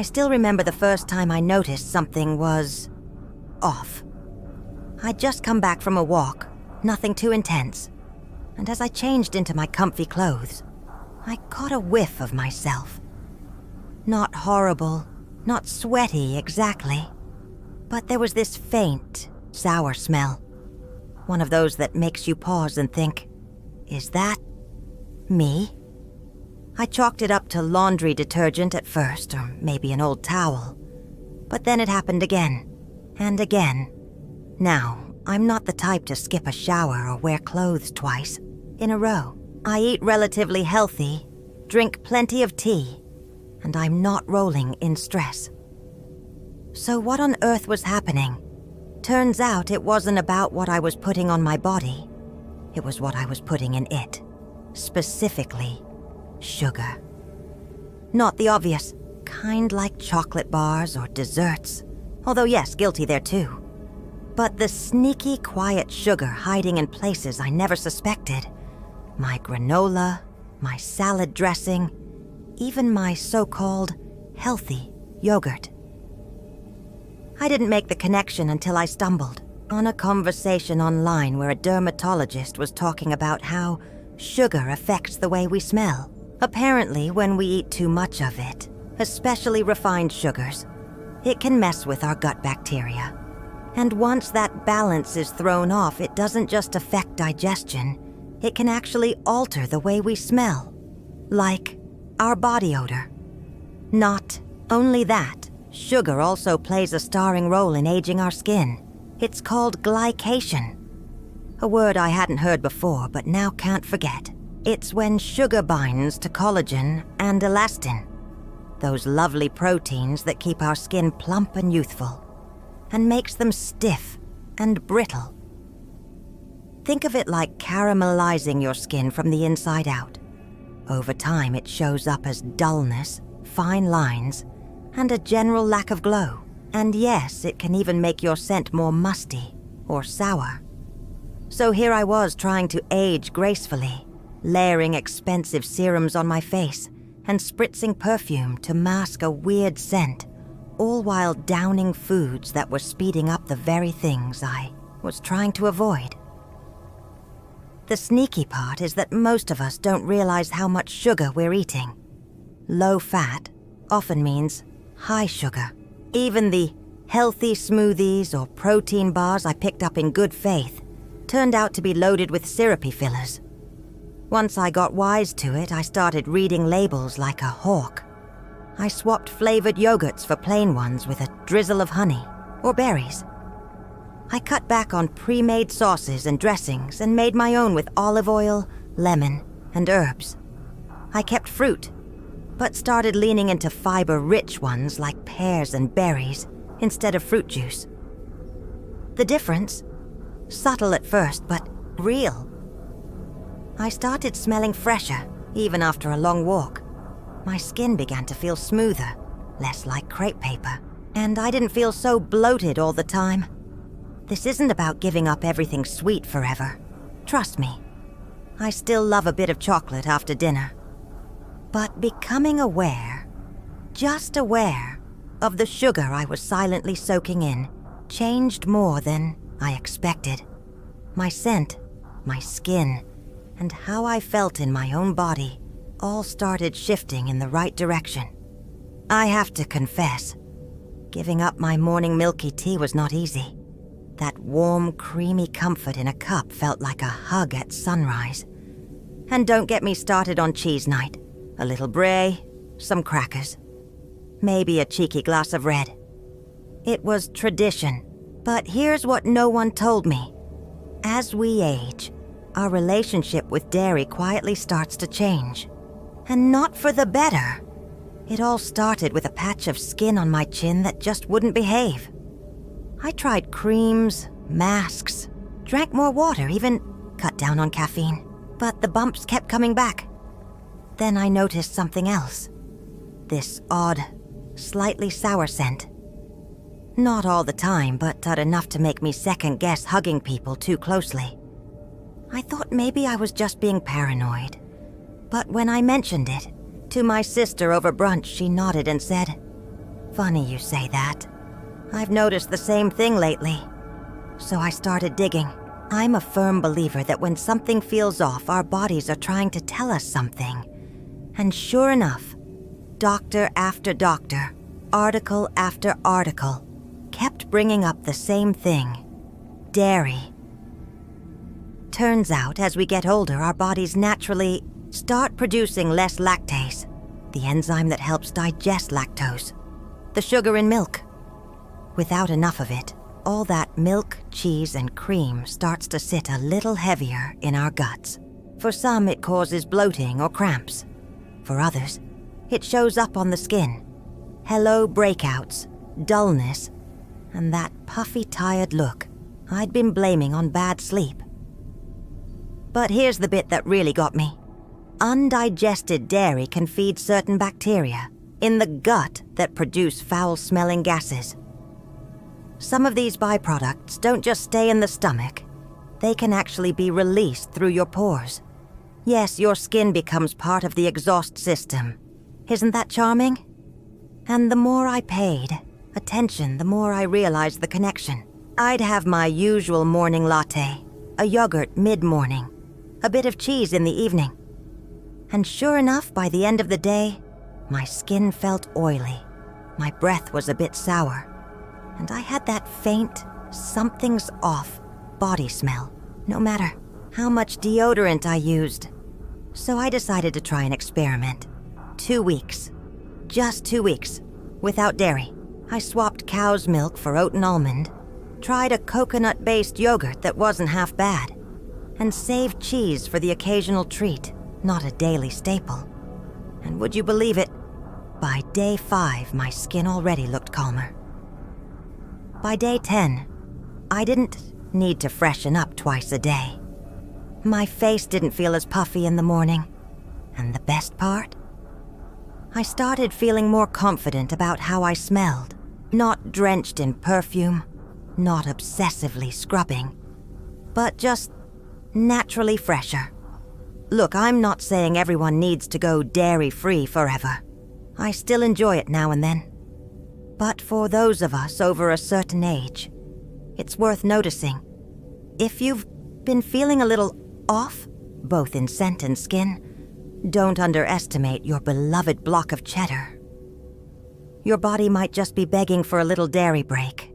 I still remember the first time I noticed something was off. I'd just come back from a walk, nothing too intense, and as I changed into my comfy clothes, I caught a whiff of myself. Not horrible, not sweaty exactly, but there was this faint, sour smell. One of those that makes you pause and think, is that me? I chalked it up to laundry detergent at first, or maybe an old towel. But then it happened again, and again. Now, I'm not the type to skip a shower or wear clothes twice in a row. I eat relatively healthy, drink plenty of tea, and I'm not rolling in stress. So what on earth was happening? Turns out it wasn't about what I was putting on my body. It was what I was putting in it. Specifically, sugar. Not the obvious, kind like chocolate bars or desserts. Although yes, guilty there too. But the sneaky, quiet sugar hiding in places I never suspected. My granola, my salad dressing, even my so-called healthy yogurt. I didn't make the connection until I stumbled on a conversation online where a dermatologist was talking about how sugar affects the way we smell. Apparently, when we eat too much of it, especially refined sugars, it can mess with our gut bacteria. And once that balance is thrown off, it doesn't just affect digestion, it can actually alter the way we smell, like our body odor. Not only that, sugar also plays a starring role in aging our skin. It's called glycation, a word I hadn't heard before but now can't forget. It's when sugar binds to collagen and elastin, those lovely proteins that keep our skin plump and youthful, and makes them stiff and brittle. Think of it like caramelizing your skin from the inside out. Over time, it shows up as dullness, fine lines, and a general lack of glow. And yes, it can even make your scent more musty or sour. So here I was trying to age gracefully, layering expensive serums on my face and spritzing perfume to mask a weird scent, all while downing foods that were speeding up the very things I was trying to avoid. The sneaky part is that most of us don't realize how much sugar we're eating. Low fat often means high sugar. Even the healthy smoothies or protein bars I picked up in good faith turned out to be loaded with syrupy fillers. Once I got wise to it, I started reading labels like a hawk. I swapped flavored yogurts for plain ones with a drizzle of honey or berries. I cut back on pre-made sauces and dressings and made my own with olive oil, lemon, and herbs. I kept fruit, but started leaning into fiber-rich ones like pears and berries instead of fruit juice. The difference? Subtle at first, but real. I started smelling fresher, even after a long walk. My skin began to feel smoother, less like crepe paper, and I didn't feel so bloated all the time. This isn't about giving up everything sweet forever. Trust me, I still love a bit of chocolate after dinner. But becoming aware, just aware, of the sugar I was silently soaking in changed more than I expected. My scent, my skin, and how I felt in my own body all started shifting in the right direction. I have to confess, giving up my morning milky tea was not easy. That warm, creamy comfort in a cup felt like a hug at sunrise. And don't get me started on cheese night. A little brie, some crackers, maybe a cheeky glass of red. It was tradition, but here's what no one told me. As we age, our relationship with dairy quietly starts to change. And not for the better. It all started with a patch of skin on my chin that just wouldn't behave. I tried creams, masks, drank more water, even cut down on caffeine, but the bumps kept coming back. Then I noticed something else. This odd, slightly sour scent. Not all the time, but enough to make me second-guess hugging people too closely. I thought maybe I was just being paranoid. But when I mentioned it to my sister over brunch, she nodded and said, Funny you say that. I've noticed the same thing lately. So I started digging. I'm a firm believer that when something feels off, our bodies are trying to tell us something. And sure enough, doctor after doctor, article after article, kept bringing up the same thing: dairy. Turns out, as we get older, our bodies naturally start producing less lactase, the enzyme that helps digest lactose, the sugar in milk. Without enough of it, all that milk, cheese, and cream starts to sit a little heavier in our guts. For some, it causes bloating or cramps. For others, it shows up on the skin. Hello breakouts, dullness, and that puffy, tired look I'd been blaming on bad sleep. But here's the bit that really got me. Undigested dairy can feed certain bacteria in the gut that produce foul-smelling gases. Some of these byproducts don't just stay in the stomach. They can actually be released through your pores. Yes, your skin becomes part of the exhaust system. Isn't that charming? And the more I paid attention, the more I realized the connection. I'd have my usual morning latte, a yogurt mid-morning, a bit of cheese in the evening. And sure enough, by the end of the day, my skin felt oily. My breath was a bit sour. And I had that faint, something's off body smell, no matter how much deodorant I used. So I decided to try an experiment. 2 weeks. Just 2 weeks. Without dairy. I swapped cow's milk for oat and almond, tried a coconut-based yogurt that wasn't half bad, and saved cheese for the occasional treat, not a daily staple. And would you believe it? By day 5, my skin already looked calmer. By day 10, I didn't need to freshen up twice a day. My face didn't feel as puffy in the morning. And the best part? I started feeling more confident about how I smelled, not drenched in perfume, not obsessively scrubbing, but just naturally fresher. Look, I'm not saying everyone needs to go dairy-free forever. I still enjoy it now and then. But for those of us over a certain age, it's worth noticing. If you've been feeling a little off, both in scent and skin, don't underestimate your beloved block of cheddar. Your body might just be begging for a little dairy break.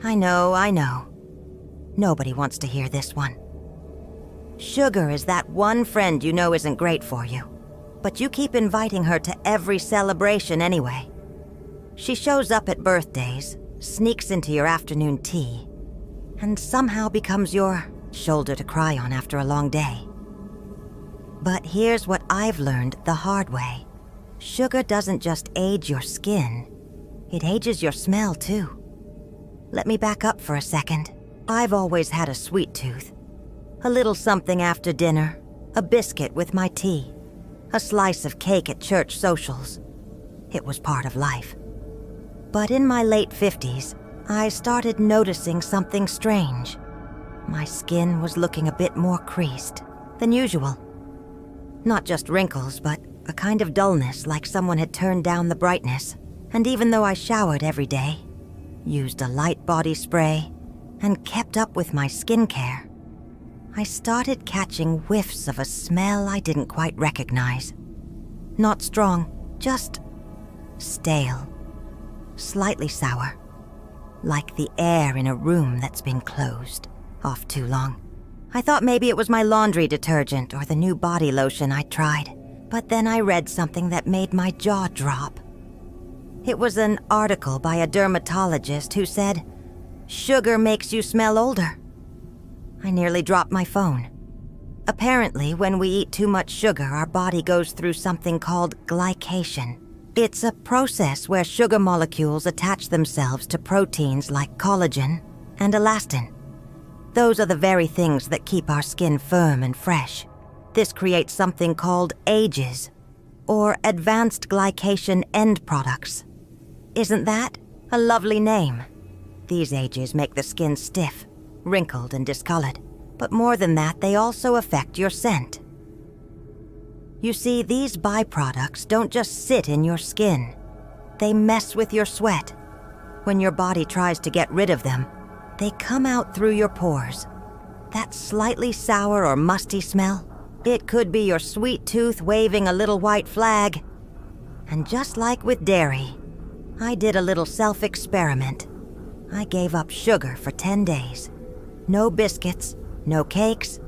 I know. Nobody wants to hear this one. Sugar is that one friend you know isn't great for you, but you keep inviting her to every celebration anyway. She shows up at birthdays, sneaks into your afternoon tea, and somehow becomes your shoulder to cry on after a long day. But here's what I've learned the hard way. Sugar doesn't just age your skin, it ages your smell too. Let me back up for a second. I've always had a sweet tooth. A little something after dinner, a biscuit with my tea, a slice of cake at church socials. It was part of life. But in my late 50s, I started noticing something strange. My skin was looking a bit more creased than usual. Not just wrinkles, but a kind of dullness, like someone had turned down the brightness. And even though I showered every day, used a light body spray, and kept up with my skincare, I started catching whiffs of a smell I didn't quite recognize. Not strong, just stale, slightly sour, like the air in a room that's been closed off too long. I thought maybe it was my laundry detergent or the new body lotion I tried, but then I read something that made my jaw drop. It was an article by a dermatologist who said, "Sugar makes you smell older." I nearly dropped my phone. Apparently, when we eat too much sugar, our body goes through something called glycation. It's a process where sugar molecules attach themselves to proteins like collagen and elastin. Those are the very things that keep our skin firm and fresh. This creates something called AGEs, or advanced glycation end products. Isn't that a lovely name? These AGEs make the skin stiff, wrinkled, and discolored. But more than that, they also affect your scent. You see, these byproducts don't just sit in your skin. They mess with your sweat. When your body tries to get rid of them, they come out through your pores. That slightly sour or musty smell, it could be your sweet tooth waving a little white flag. And just like with dairy, I did a little self-experiment. I gave up sugar for 10 days. No biscuits, no cakes,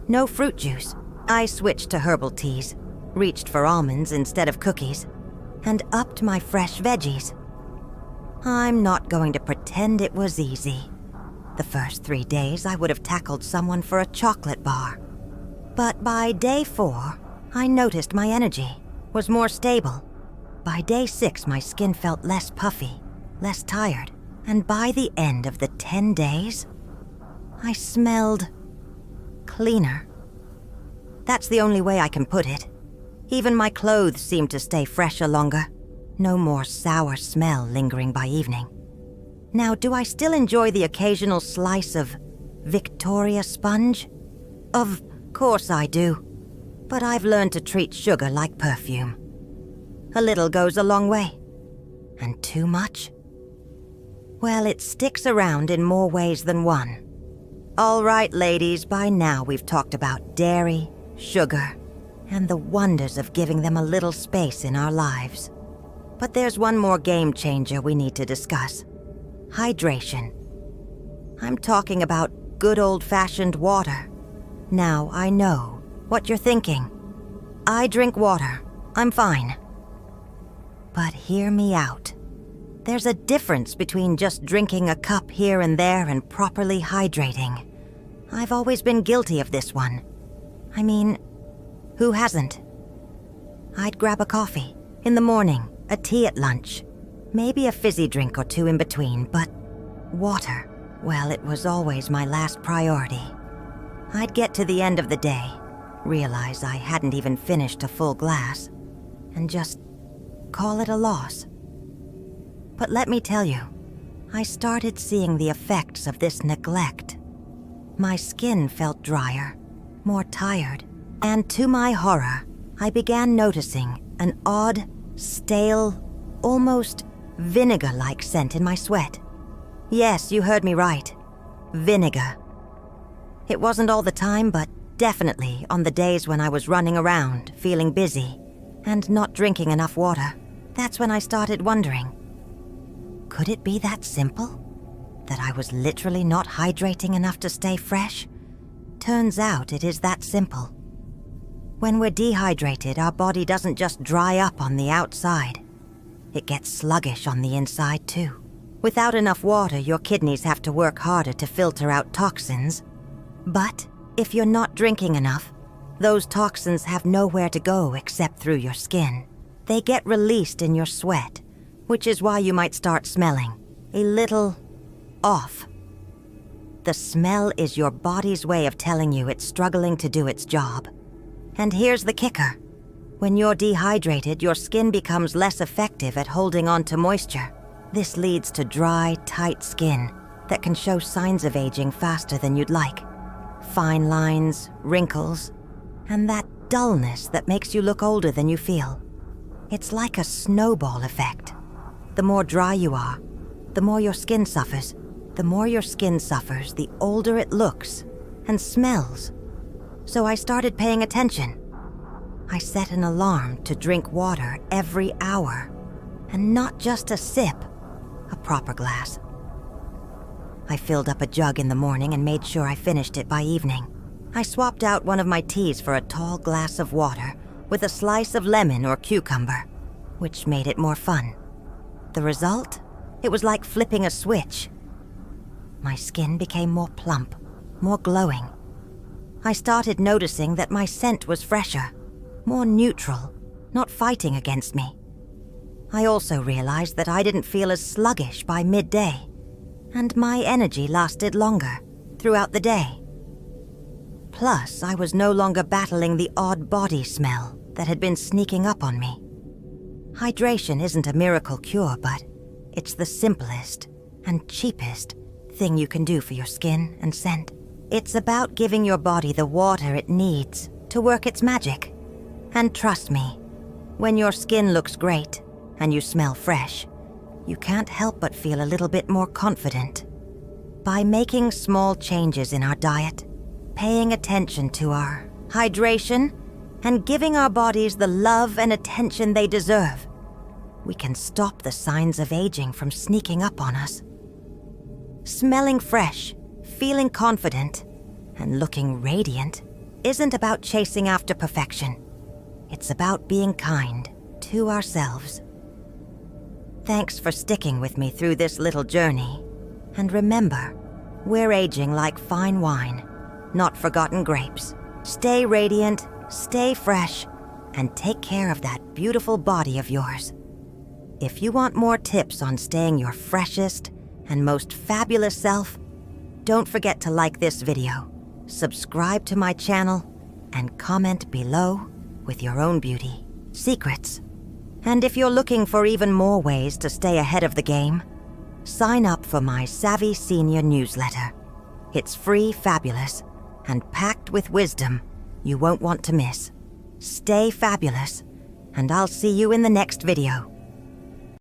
no fruit juice. I switched to herbal teas, reached for almonds instead of cookies, and upped my fresh veggies. I'm not going to pretend it was easy. The first 3 days, I would have tackled someone for a chocolate bar. But by day 4, I noticed my energy was more stable. By day 6, my skin felt less puffy, less tired. And by the end of the 10 days, I smelled cleaner. That's the only way I can put it. Even my clothes seemed to stay fresher longer. No more sour smell lingering by evening. Now, do I still enjoy the occasional slice of Victoria sponge? Of course I do. But I've learned to treat sugar like perfume. A little goes a long way. And too much? Well, it sticks around in more ways than one. All right, ladies, by now we've talked about dairy, sugar, and the wonders of giving them a little space in our lives. But there's one more game changer we need to discuss. Hydration. I'm talking about good old-fashioned water. Now, I know what you're thinking. I drink water. I'm fine. But hear me out. There's a difference between just drinking a cup here and there and properly hydrating. I've always been guilty of this one. I mean, who hasn't? I'd grab a coffee in the morning, a tea at lunch, maybe a fizzy drink or two in between, but water, well, it was always my last priority. I'd get to the end of the day, realize I hadn't even finished a full glass, and just call it a loss. But let me tell you, I started seeing the effects of this neglect. My skin felt drier, more tired, and to my horror, I began noticing an odd, stale, almost vinegar-like scent in my sweat. Yes, you heard me right. Vinegar. It wasn't all the time, but definitely on the days when I was running around, feeling busy, and not drinking enough water. That's when I started wondering, could it be that simple? That I was literally not hydrating enough to stay fresh? Turns out it is that simple. When we're dehydrated, our body doesn't just dry up on the outside. It gets sluggish on the inside too. Without enough water, your kidneys have to work harder to filter out toxins. But if you're not drinking enough, those toxins have nowhere to go except through your skin. They get released in your sweat, which is why you might start smelling a little off. The smell is your body's way of telling you it's struggling to do its job. And here's the kicker. When you're dehydrated, your skin becomes less effective at holding on to moisture. This leads to dry, tight skin that can show signs of aging faster than you'd like. Fine lines, wrinkles, and that dullness that makes you look older than you feel. It's like a snowball effect. The more dry you are, the more your skin suffers. The more your skin suffers, the older it looks and smells. So I started paying attention. I set an alarm to drink water every hour, and not just a sip, a proper glass. I filled up a jug in the morning and made sure I finished it by evening. I swapped out one of my teas for a tall glass of water with a slice of lemon or cucumber, which made it more fun. The result? It was like flipping a switch. My skin became more plump, more glowing. I started noticing that my scent was fresher, more neutral, not fighting against me. I also realized that I didn't feel as sluggish by midday, and my energy lasted longer throughout the day. Plus, I was no longer battling the odd body smell that had been sneaking up on me. Hydration isn't a miracle cure, but it's the simplest and cheapest thing you can do for your skin and scent. It's about giving your body the water it needs to work its magic. And trust me, when your skin looks great, and you smell fresh, you can't help but feel a little bit more confident. By making small changes in our diet, paying attention to our hydration, and giving our bodies the love and attention they deserve, we can stop the signs of aging from sneaking up on us. Smelling fresh, feeling confident, and looking radiant isn't about chasing after perfection. It's about being kind to ourselves. Thanks for sticking with me through this little journey. And remember, we're aging like fine wine, not forgotten grapes. Stay radiant, stay fresh, and take care of that beautiful body of yours. If you want more tips on staying your freshest and most fabulous self, don't forget to like this video, subscribe to my channel, and comment below with your own beauty secrets. And if you're looking for even more ways to stay ahead of the game, sign up for my Savvy Senior newsletter. It's free, fabulous, and packed with wisdom you won't want to miss. Stay fabulous, and I'll see you in the next video.